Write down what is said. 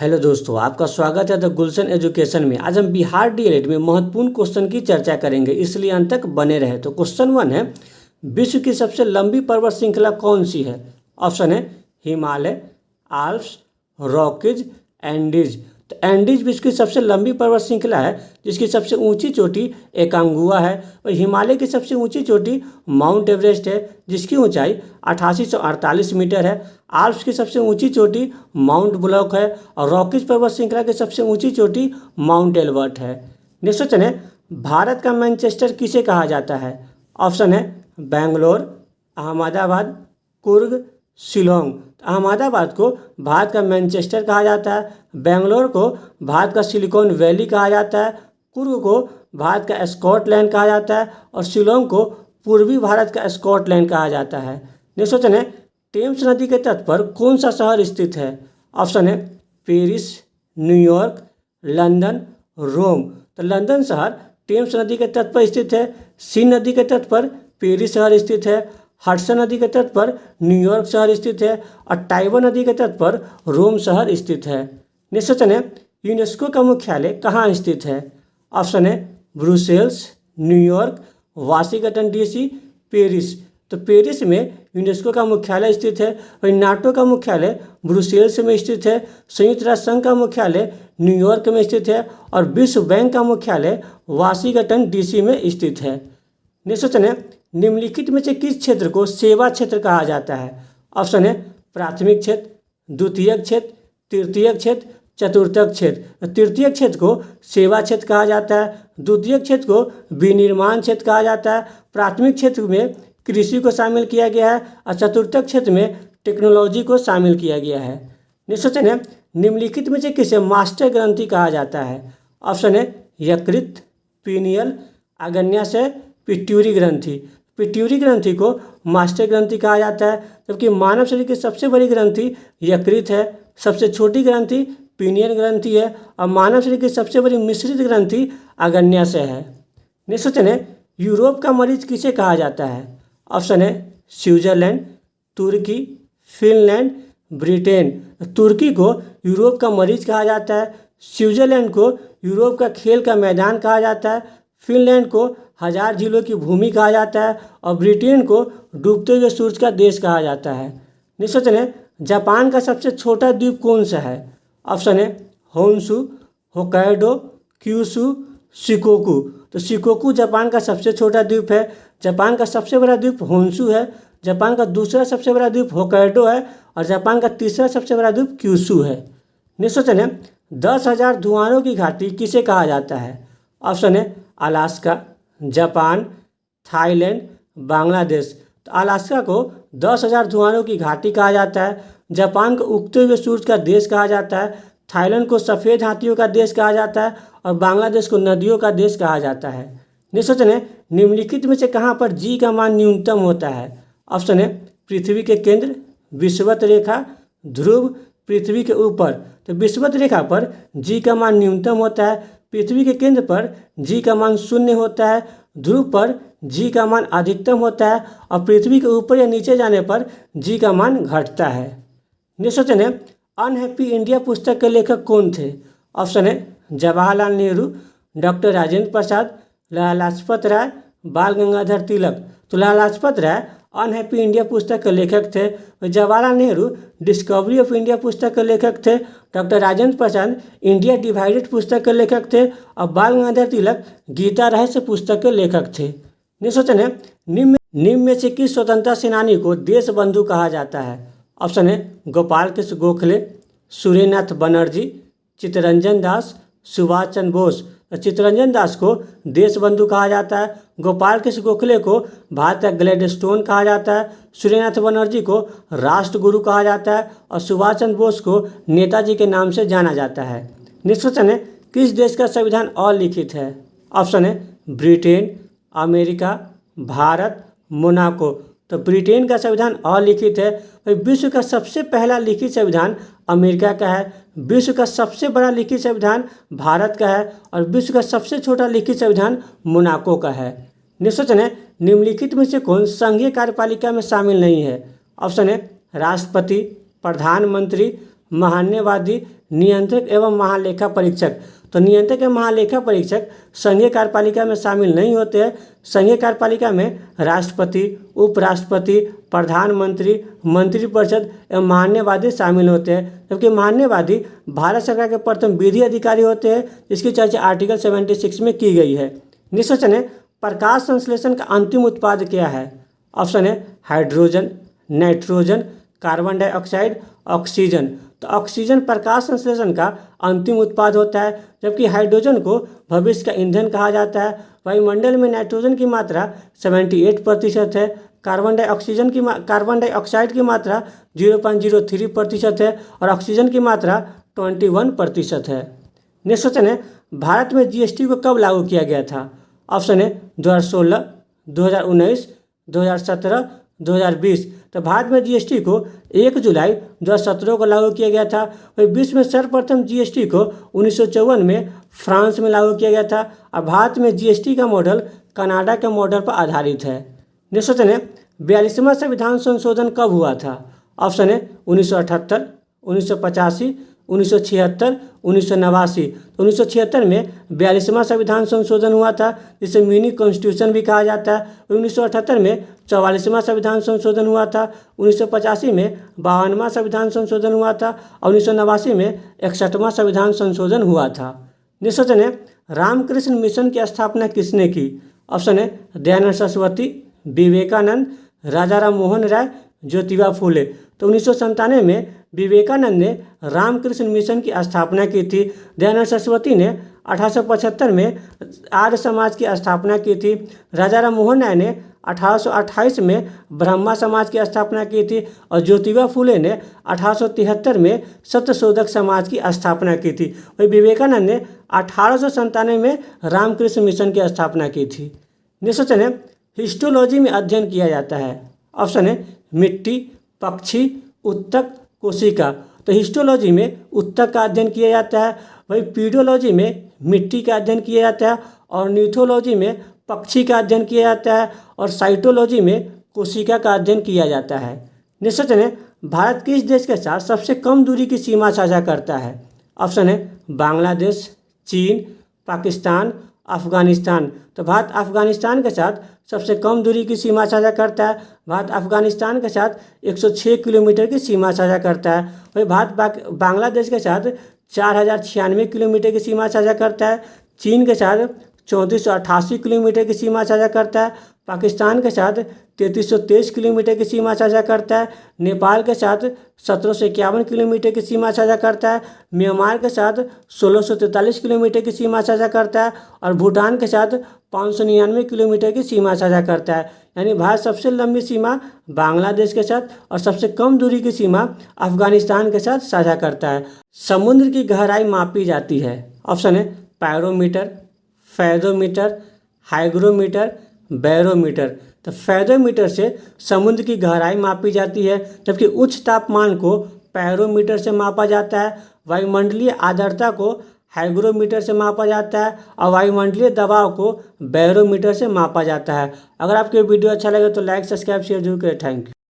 Hello दोस्तों, आपका स्वागत है द गुलशन एजुकेशन में। आज हम बिहार डीएलएड में महत्वपूर्ण क्वेश्चन की चर्चा करेंगे, इसलिए अंत तक बने रहे। तो क्वेश्चन 1 है, विश्व की सबसे लंबी पर्वत श्रृंखला कौन सी है? ऑप्शन है हिमालय, आल्प्स, रॉकीज, एंडीज। तो एंडीज विश्व की सबसे लंबी पर्वत श्रृंखला है, जिसकी सबसे ऊंची चोटी एकांगुआ है। और हिमालय की सबसे ऊंची चोटी माउंट एवरेस्ट है, जिसकी ऊंचाई 8848 मीटर है। आल्प्स की सबसे ऊंची चोटी माउंट ब्लॉक है और रॉकीज पर्वत श्रृंखला की सबसे ऊंची चोटी माउंट एल्बर्ट है। नेक्स्ट क्वेश्चन है, भारत का मैनचेस्टर किसे कहा जाता है? ऑप्शन है बेंगलोर, अहमदाबाद, कुर्ग, शिलोंग। अहमदाबाद को भारत का मैनचेस्टर कहा जाता है, बेंगलोर को भारत का सिलिकॉन वैली कहा जाता है, कुर्ग को भारत का स्कॉटलैंड कहा जाता है और शिलोंग को पूर्वी भारत का स्कॉटलैंड कहा जाता है। नेक्स्ट क्वेश्चन है, टेम्स नदी के तट पर कौन सा शहर स्थित है? ऑप्शन है पेरिस, न्यूयॉर्क, लंदन, रोम। तो लंदन शहर टेम्स नदी के तट पर स्थित है। सीन नदी के तट पर पेरिस शहर स्थित है। हडसन नदी के तट पर न्यूयॉर्क शहर स्थित है और टाइबर नदी के तट पर रोम शहर स्थित है। नेक्स्ट क्वेश्चन है, यूनेस्को का मुख्यालय कहाँ स्थित है? ऑप्शन है Brussels, New York, Washington DC, Paris. तो पेरिस में यूनेस्को का मुख्यालय स्थित है और नाटो का मुख्यालय ब्रुसेल्स में स्थित है। संयुक्त राष्ट्र संघ का मुख्यालय न्यूयॉर्क में स्थित है और विश्व बैंक का मुख्यालय वाशिंगटन डीसी में स्थित है। नेक्स्ट क्वेश्चन है, निम्नलिखित में से किस क्षेत्र को सेवा क्षेत्र कहा जाता है? ऑप्शन है प्राथमिक क्षेत्र, द्वितीयक क्षेत्र, तृतीयक क्षेत्र, चतुर्थक क्षेत्र। तृतीयक क्षेत्र को सेवा क्षेत्र कहा जाता है, द्वितीयक क्षेत्र को विनिर्माण क्षेत्र कहा जाता है, प्राथमिक क्षेत्र में कृषि को शामिल किया गया है और चतुर्थक क्षेत्र में टेक्नोलॉजी को शामिल किया गया है। नेक्स्ट क्वेश्चन है, निम्नलिखित में से किसे मास्टर ग्रंथि कहा जाता है? ऑप्शन है यकृत, पीनियल, आग्नेयाशय, पिट्यूरी ग्रंथि। पिट्यूरी ग्रंथि को मास्टर ग्रंथि कहा जाता है, जबकि मानव शरीर की सबसे बड़ी ग्रंथि यकृत है, सबसे छोटी ग्रंथि पीनियल ग्रंथि है और मानव शरीर की सबसे बड़ी मिश्रित ग्रंथि आग्नेयाशय है। नेक्स्ट क्वेश्चन है, यूरोप का मरीज किसे कहा जाता है? ऑप्शन है स्विट्जरलैंड, तुर्की, फिनलैंड, ब्रिटेन। तुर्की को यूरोप का मरीज कहा जाता है, स्विट्जरलैंड को यूरोप का खेल का मैदान कहा जाता है, फिनलैंड को हजार झीलों की भूमि कहा जाता है और ब्रिटेन को डूबते हुए सूरज का देश कहा जाता है। नेक्स्ट क्वेश्चन है, जापान का सबसे छोटा द्वीप कौन सा है? ऑप्शन है होन्शु, होक्काइडो, क्यूशु, शिकोकू। तो शिकोकू जापान का सबसे छोटा द्वीप है। जापान का सबसे बड़ा द्वीप होन्शु है, जापान का दूसरा सबसे बड़ा द्वीप होक्काइडो है और जापान का तीसरा सबसे बड़ा द्वीप क्यूशु है। नेक्स्ट क्वेश्चन है, 10,000 धुआंों की घाटी किसे कहा जाता है? ऑप्शन है अलास्का, जापान, थाईलैंड, बांग्लादेश। तो अलास्का को 10,000 धुआंों की घाटी कहा जाता है, जापान को उगते हुए सूरज का देश कहा जाता है, थाईलैंड को सफ़ेद हाथियों का देश कहा जाता है और बांग्लादेश को नदियों का देश कहा जाता है। नेक्स्ट क्वेश्चन है, निम्नलिखित में से कहाँ पर जी का मान न्यूनतम होता है? ऑप्शन है पृथ्वी के केंद्र, विषुवत रेखा, ध्रुव, पृथ्वी के ऊपर। तो विषुवत रेखा पर जी का मान न्यूनतम होता है, पृथ्वी के केंद्र पर जी का मान 0 होता है, ध्रुव पर जी का मान अधिकतम होता है और पृथ्वी के ऊपर या नीचे जाने पर जी का मान घटता है। नेक्स्ट क्वेश्चन है, अनहैप्पी इंडिया पुस्तक के लेखक कौन थे? ऑप्शन है जवाहरलाल नेहरू, डॉक्टर राजेंद्र प्रसाद, लाला लाजपत राय, बाल गंगाधर तिलक। तो लाला लाजपत राय अनहैप्पी इंडिया पुस्तक के लेखक थे, Jawaharlal Nehru discovery of India पुस्तक के लेखक थे, doctor Rajendra Prasad India divided पुस्तक के लेखक थे और बाल गंगाधर तिलक गीता रहस्य पुस्तक के लेखक थे। नेक्स्ट क्वेश्चन है, निम्न में से किस स्वतंत्रता सेनानी को देशबंधु कहा जाता है? ऑप्शन है गोपाल कृष्ण गोखले, सूर्यनाथ बनर्जी, चित्तरंजन दास, सुभाष चंद्र बोस। चित्तरंजन दास को देशबंधु कहा जाता है, गोपाल कृष्ण गोखले को भारत का ग्लैडस्टोन कहा जाता है, सूर्यनाथ बनर्जी को राष्ट्रगुरु कहा जाता है और सुभाष चंद्र बोस को नेताजी के नाम से जाना जाता है। नेक्स्ट क्वेश्चन है, किस देश का संविधान अलिखित है? ऑप्शन है ब्रिटेन, अमेरिका, भारत, मोनाको। तो ब्रिटेन का संविधान अलिखित है। विश्व का सबसे पहला लिखित संविधान अमेरिका का है, विश्व का सबसे बड़ा लिखित संविधान भारत का है और विश्व का सबसे छोटा लिखित संविधान मोनाको का है। नेक्स्ट क्वेश्चन है, निम्नलिखित में से कौन संघीय कार्यपालिका में शामिल नहीं है? ऑप्शन है राष्ट्रपति, प्रधानमंत्री, महान्यवादी, नियंत्रक एवं महालेखा परीक्षक। तो नियंत्रक एवं महालेखा परीक्षक संघीय कार्यपालिका में शामिल नहीं होते हैं। संघीय कार्यपालिका में राष्ट्रपति, उपराष्ट्रपति, प्रधानमंत्री, मंत्रिपरिषद एवं महान्यवादी शामिल होते हैं। जबकि महान्यवादी भारत सरकार के प्रथम विधि अधिकारी होते हैं, जिसकी चर्चा आर्टिकल 76 में की गई है। नेक्स्ट क्वेश्चन है, प्रकाश संश्लेषण का अंतिम उत्पाद क्या है? ऑप्शन है hydrogen, nitrogen, carbon dioxide, oxygen. तो ऑक्सीजन प्रकाश संश्लेषण का अंतिम उत्पाद होता है, जबकि हाइड्रोजन को भविष्य का ईंधन कहा जाता है। वायुमंडल में नाइट्रोजन की मात्रा 78% है, कार्बन डाइऑक्साइड की मात्रा 0.03% है और ऑक्सीजन की मात्रा 21% है। नेक्स्ट क्वेश्चन है, भारत में जीएसटी को कब लागू किया गया था? ऑप्शन है 2016, 2019, 2017, 2020। तो भारत में जीएसटी को 1 जुलाई 2017 को लागू किया गया था। वही विश्व में सर्वप्रथम जीएसटी को 1954 में फ्रांस में लागू किया गया था। और भारत में जीएसटी का मॉडल कनाडा के मॉडल पर आधारित है। नेक्स्ट क्वेश्चन है, 42वां संविधान संशोधन कब हुआ था? ऑप्शन है 1978, 1985, 1976, 1989। तो 1976 में 42वां संविधान संशोधन हुआ था, जिसे मिनी कॉन्स्टिट्यूशन भी कहा जाता है। 1978 में 44वां संविधान संशोधन हुआ था, 1985 में 52वां संविधान संशोधन हुआ था और 1989 में 61वां संविधान संशोधन हुआ था। नेक्स्ट क्वेश्चन है, रामकृष्ण मिशन की स्थापना किसने की? ऑप्शन है दयानंद सरस्वती, विवेकानंद, राजा राम मोहन राय, ज्योतिबा फूले। तो 1997 में विवेकानंद ने रामकृष्ण मिशन की स्थापना की थी। दयानंद सरस्वती ने 1875 में आर्य समाज की स्थापना की थी। राजा राम मोहन राय ने 1828 में ब्रह्मा समाज की स्थापना की थी और ज्योतिबा फूले ने 1873 में सत्यशोधक समाज की स्थापना की थी। वही विवेकानंद ने 1897 में रामकृष्ण मिशन की स्थापना की थी। नेक्स्ट क्वेश्चन है, हिस्टोलॉजी में अध्ययन किया जाता है। ऑप्शन है मिट्टी, पक्षी, उत्तक, कोशिका। तो हिस्टोलॉजी में उत्तक का अध्ययन किया जाता है। वही पीडोलॉजी में मिट्टी का अध्ययन किया जाता है और न्यूथोलॉजी में पक्षी का अध्ययन किया जाता है और साइटोलॉजी में कोशिका का अध्ययन किया जाता है। नेक्स्ट क्वेश्चन है, भारत किस देश के साथ सबसे कम दूरी की सीमा साझा करता है? ऑप्शन है बांग्लादेश, चीन, पाकिस्तान, अफगानिस्तान। तो भारत अफगानिस्तान के साथ सबसे कम दूरी की सीमा साझा करता है। भारत अफगानिस्तान के साथ 106 किलोमीटर की सीमा साझा करता है। वही भारत बांग्लादेश के साथ 4096 किलोमीटर की सीमा साझा करता है। चीन के साथ 3488 किलोमीटर की सीमा साझा करता है। पाकिस्तान के साथ 3323 किलोमीटर की सीमा साझा करता है। नेपाल के साथ 1751 किलोमीटर की सीमा साझा करता है। म्यांमार के साथ 1643 किलोमीटर की सीमा साझा करता है और भूटान के साथ 599 किलोमीटर की सीमा साझा करता है। यानी भारत सबसे लंबी सीमा बांग्लादेश के साथ और सबसे कम दूरी की सीमा अफगानिस्तान के साथ साझा करता है। समुद्र की गहराई मापी जाती है। ऑप्शन है पैरोमीटर, फैदोमीटर, हाइग्रोमीटर, बैरोमीटर। तो फैदोमीटर से समुद्र की गहराई मापी जाती है, जबकि उच्च तापमान को पैरोमीटर से मापा जाता है। वायुमंडलीय आर्द्रता को हाइग्रोमीटर से मापा जाता है और वायुमंडलीय दबाव को बैरोमीटर से मापा जाता है। अगर आपको वीडियो अच्छा लगे तो लाइक, सब्सक्राइब, शेयर जरूर करें। Thank you.